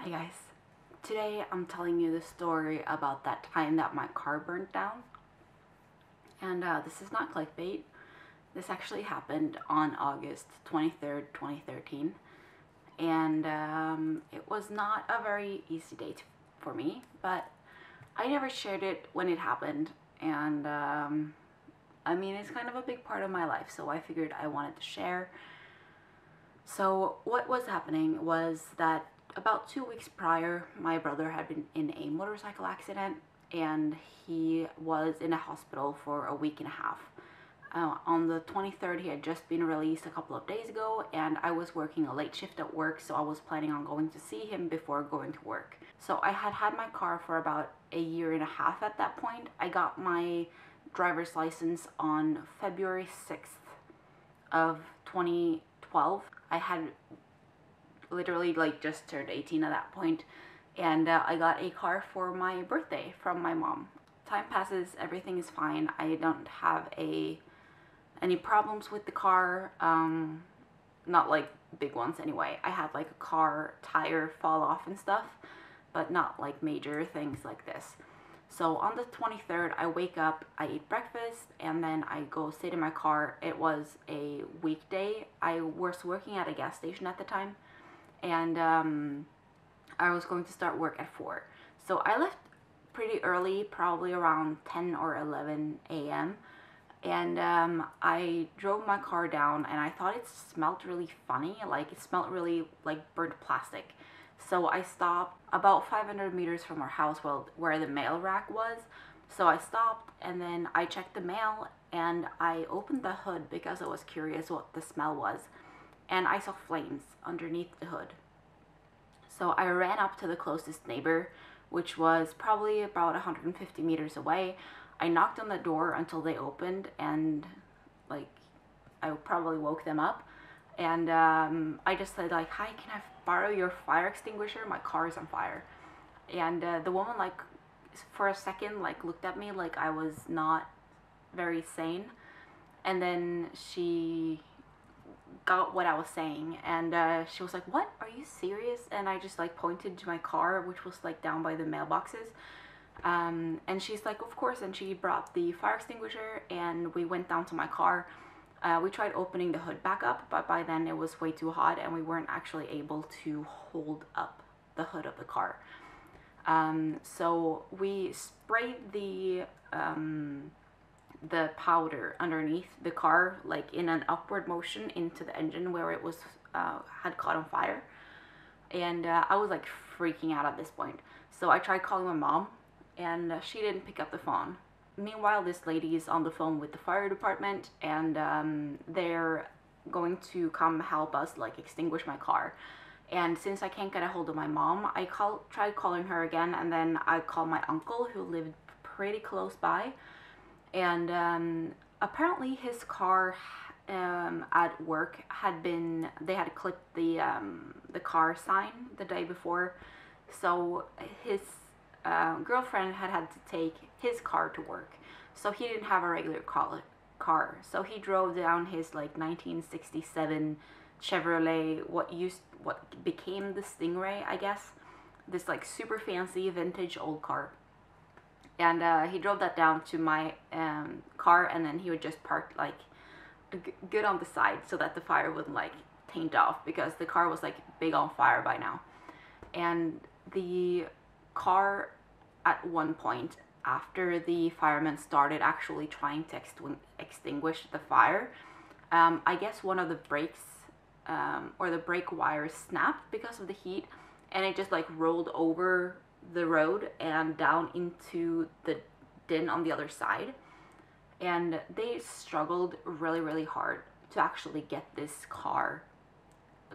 Hey guys, today I'm telling you the story about that time that my car burnt down. And this is not clickbait. This actually happened on August 23rd, 2013. And it was not a very easy day for me, but I never shared it when it happened. And I mean, it's kind of a big part of my life, so I figured I wanted to share. So what was happening was that about 2 weeks prior, my brother had been in a motorcycle accident and he was in a hospital for a week and a half. On the 23rd, he had just been released a couple of days ago, and I was working a late shift at work, so I was planning on going to see him before going to work. So I had had my car for about a year and a half at that point. I got my driver's license on February 6th of 2012. I had literally just turned 18 at that point, and I got a car for my birthday from my mom. Time passes, everything is fine. I don't have any problems with the car, not like big ones anyway. I had like a car tire fall off and stuff, but not like major things like this. So on the 23rd, I wake up, I eat breakfast, and then I go sit in my car. It was a weekday. I was working at a gas station at the time, and I was going to start work at 4. So I left pretty early, probably around 10 or 11 a.m. And I drove my car down, and I thought it smelled really funny, like it smelled really like burnt plastic. So I stopped about 500 meters from our house, where the mail rack was. So I stopped, and then I checked the mail, and I opened the hood because I was curious what the smell was. And I saw flames underneath the hood. So I ran up to the closest neighbor, which was probably about 150 meters away. I knocked on the door until they opened, and like I probably woke them up. And I just said like, "Hi, can I borrow your fire extinguisher? My car is on fire." And the woman like for a second like looked at me like I was not very sane, and then she got what I was saying, and she was like, "What? Are you serious?" And I just like pointed to my car, which was like down by the mailboxes. And she's like, "Of course," and she brought the fire extinguisher, and we went down to my car. We tried opening the hood back up, but by then it was way too hot, and we weren't actually able to hold up the hood of the car. So we sprayed the powder underneath the car, like in an upward motion into the engine where it was had caught on fire. And I was like freaking out at this point. So I tried calling my mom, and she didn't pick up the phone. Meanwhile, this lady is on the phone with the fire department, and they're going to come help us like extinguish my car. And since I can't get a hold of my mom, I tried calling her again, and then I called my uncle, who lived pretty close by. And apparently his car at work they had clipped the car sign the day before, so his girlfriend had to take his car to work, so he didn't have a regular car. So he drove down his like 1967 Chevrolet, what became the Stingray, I guess, this like super fancy vintage old car. And he drove that down to my car, and then he would just park like good on the side so that the fire wouldn't like taint off, because the car was like big on fire by now. And the car, at one point after the firemen started actually trying to extinguish the fire, I guess one of the brakes or the brake wires snapped because of the heat, and it just like rolled over the road and down into the din on the other side. And they struggled really hard to actually get this car,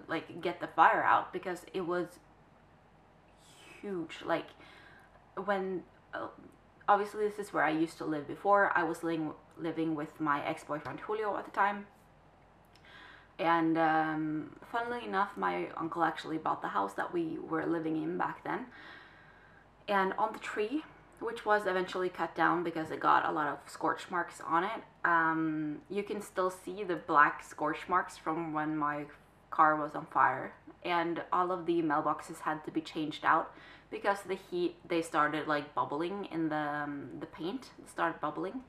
like get the fire out, because it was huge. Like when obviously this is where I used to live before. I was living with my ex-boyfriend Julio at the time, and funnily enough, my uncle actually bought the house that we were living in back then. And on the tree, which was eventually cut down because it got a lot of scorch marks on it, you can still see the black scorch marks from when my car was on fire. and all of the mailboxes had to be changed out because the heat, they started like bubbling in the paint, started bubbling.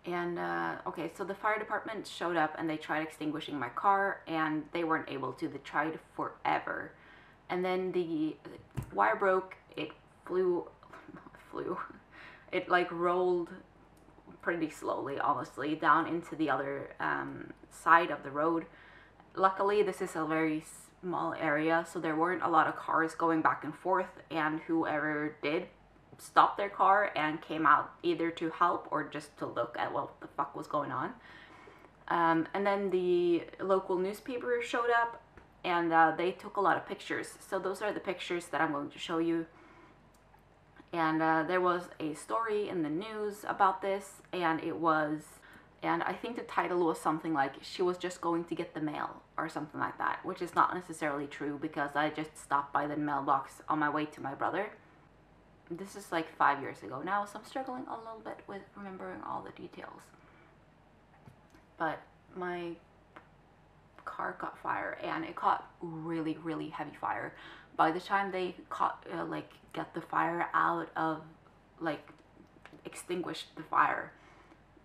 And okay, so the fire department showed up and they tried extinguishing my car, and they weren't able to. They tried forever. And then the wire broke. It flew. It like rolled pretty slowly, honestly, down into the other side of the road. Luckily, this is a very small area, so there weren't a lot of cars going back and forth, and whoever did stopped their car and came out either to help or just to look at what the fuck was going on. And then the local newspaper showed up, and they took a lot of pictures. So those are the pictures that I'm going to show you. And there was a story in the news about this, and I think the title was something like, "She was just going to get the mail," or something like that, which is not necessarily true because I just stopped by the mailbox on my way to my brother. This is like 5 years ago now, so I'm struggling a little bit with remembering all the details. But my car caught fire, and it caught really, really heavy fire. By the time they got the fire out of, like, extinguished the fire,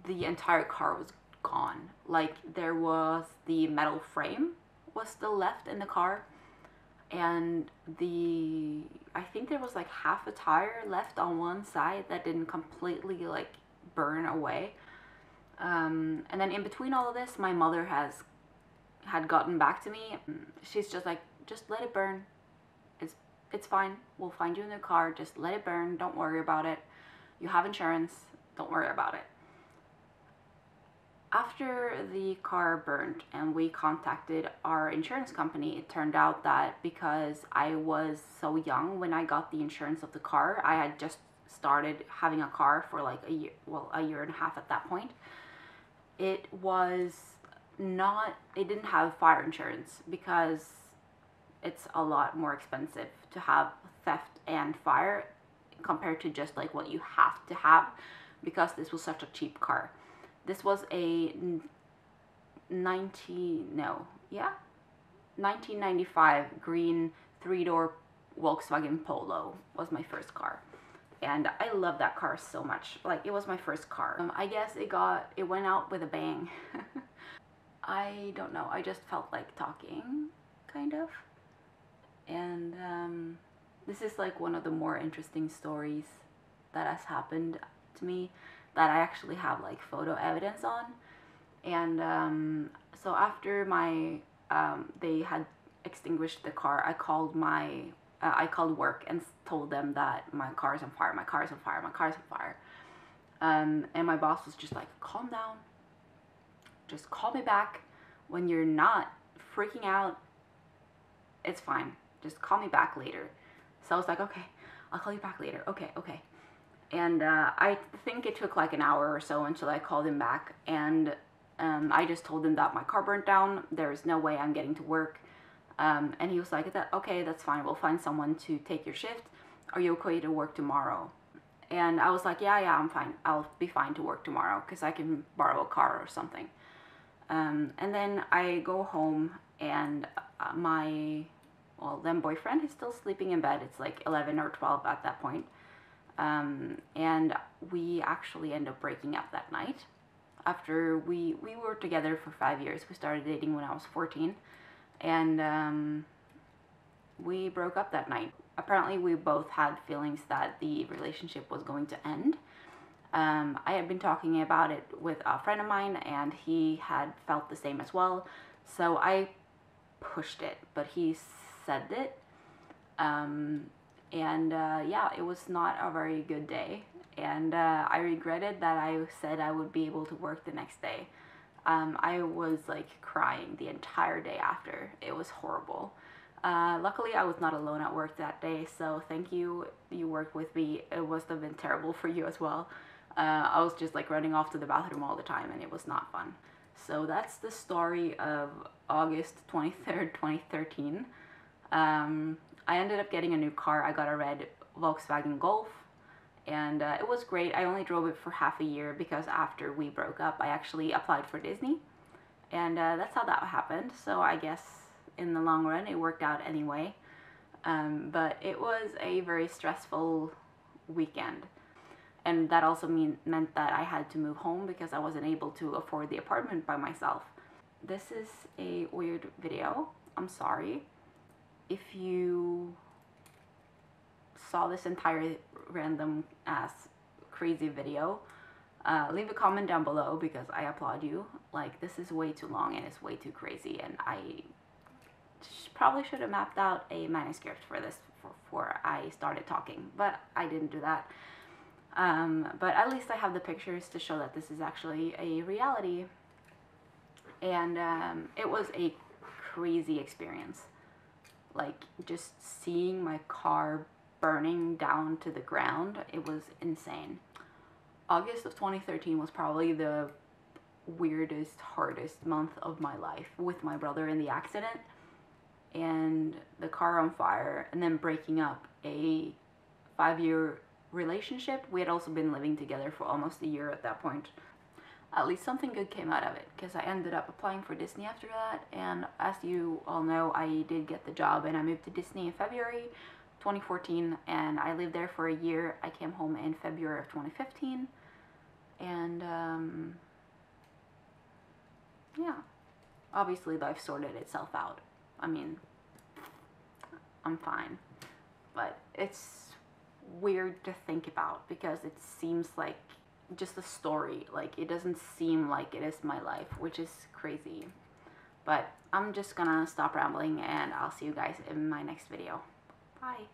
the entire car was gone. Like, there was the metal frame was still left in the car, and I think there was like half a tire left on one side that didn't completely like burn away. And then in between all of this, my mother had gotten back to me. She's just like, "Just let it burn. It's fine. We'll find you in the car. Just let it burn. Don't worry about it. You have insurance. Don't worry about it." After the car burned and we contacted our insurance company, it turned out that because I was so young when I got the insurance of the car, I had just started having a car for like a year and a half at that point. It didn't have fire insurance because it's a lot more expensive to have theft and fire compared to just like what you have to have, because this was such a cheap car. This was a 1995 green 3-door Volkswagen Polo was my first car. And I love that car so much. Like, it was my first car. I guess it went out with a bang. I don't know, I just felt like talking, kind of. And this is like one of the more interesting stories that has happened to me that I actually have like photo evidence on. And so after they had extinguished the car, I called work and told them that my car is on fire, my car is on fire, my car is on fire. And my boss was just like, "Calm down, just call me back when you're not freaking out. It's fine, just call me back later." So I was like, "Okay, I'll call you back later. Okay." And I think it took like an hour or so until I called him back, and I just told him that my car burnt down, there's no way I'm getting to work. And he was like, "Okay, that's fine, we'll find someone to take your shift. Are you okay to work tomorrow?" And I was like, yeah, I'm fine. I'll be fine to work tomorrow because I can borrow a car or something. And then I go home, and then boyfriend is still sleeping in bed. It's like 11 or 12 at that point. And we actually end up breaking up that night. After we were together for 5 years. We started dating when I was 14. And we broke up that night. Apparently we both had feelings that the relationship was going to end. I had been talking about it with a friend of mine, and he had felt the same as well. So I pushed it, but he said it. Yeah, it was not a very good day. And I regretted that I said I would be able to work the next day. I was like crying the entire day after. It was horrible. Luckily, I was not alone at work that day, so thank you. You worked with me. It must have been terrible for you as well. I was just like running off to the bathroom all the time, and it was not fun. So that's the story of August 23rd, 2013. I ended up getting a new car. I got a red Volkswagen Golf, and it was great. I only drove it for half a year because after we broke up, I actually applied for Disney, and that's how that happened. So I guess in the long run. It worked out anyway. But it was a very stressful weekend. And that also meant that I had to move home because I wasn't able to afford the apartment by myself. This is a weird video. I'm sorry. If you saw this entire random ass crazy video, leave a comment down below because I applaud you. Like, this is way too long and it's way too crazy, and I probably should have mapped out a manuscript for this before I started talking, but I didn't do that. But at least I have the pictures to show that this is actually a reality. And it was a crazy experience. Like, just seeing my car burning down to the ground, it was insane. August of 2013 was probably the weirdest, hardest month of my life, with my brother in the accident and the car on fire, and then breaking up a 5-year relationship. We had also been living together for almost a year at that point. At least something good came out of it, because I ended up applying for Disney after that, and as you all know, I did get the job, and I moved to Disney in February 2014, and I lived there for a year. I came home in February of 2015, and yeah, obviously life sorted itself out. I mean, I'm fine, but it's weird to think about because it seems like just a story. Like, it doesn't seem like it is my life, which is crazy. But I'm just gonna stop rambling, and I'll see you guys in my next video. Bye.